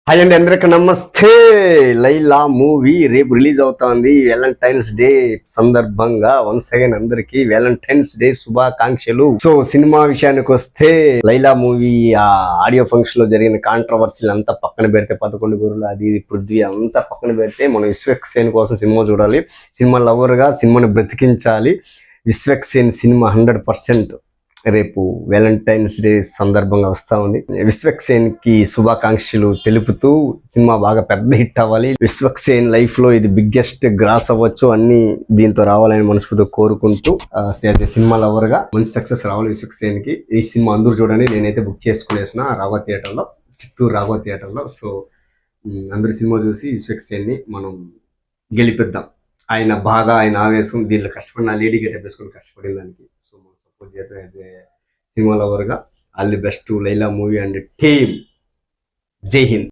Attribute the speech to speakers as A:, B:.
A: Hi అండి, అందరికి నమస్తే. లైలా మూవీ రేపు రిలీజ్ అవుతోంది. వ్యాలంటైన్స్ డే సందర్భంగా వన్స్ అగైన్ అందరికి వ్యాలంటైన్స్ డే శుభాకాంక్షలు. సో సినిమా విషయానికి వస్తే లైలా మూవీ ఆడియో ఫంక్షన్ లో జరిగిన కాంట్రవర్సీలు అంతా పక్కన పెడితే 11 గురులు అది పృథ్వీ అంతా పక్కన పెడితే మనం విశ్వక్సేన్ కోసం సినిమా చూడాలి. సినిమా లవర్ గా సినిమాని బ్రతికించాలి. విశ్వక్సేన్ సినిమా 100% రేపు వ్యాలంటైన్స్ డే సందర్భంగా వస్తా ఉంది. విశ్వక్సేన్ కి శుభాకాంక్షలు తెలుపుతూ సినిమా బాగా పెద్ద హిట్ అవ్వాలి. విశ్వక్సేన్ లైఫ్ లో ఇది బిగ్గెస్ట్ గ్రాస్ అవ్వచ్చు, అన్ని దీంతో రావాలని మనస్ఫూర్తిగా కోరుకుంటూ సినిమా లవర్ గా మంచి సక్సెస్ రావాలి విశ్వక్సేన్ కి. ఈ సినిమా అందరూ చూడండి. నేనైతే బుక్ చేసుకునేసిన రాఘవ థియేటర్ లో, చిత్తూరు రాఘవ థియేటర్ లో. సో అందరు సినిమా చూసి విశ్వక్సేన్ ని మనం గెలిపిద్దాం. ఆయన బాధ, ఆయన ఆవేశం, దీంట్లో కష్టపడిన లేడీ గెటప్ వేసుకుని కష్టపడిన దానికి సో మనం సపోర్ట్ చేద్దాం. యాజ్ ఏ సినిమా లవర్ గా all the best to Laila movie and team. జై హింద్.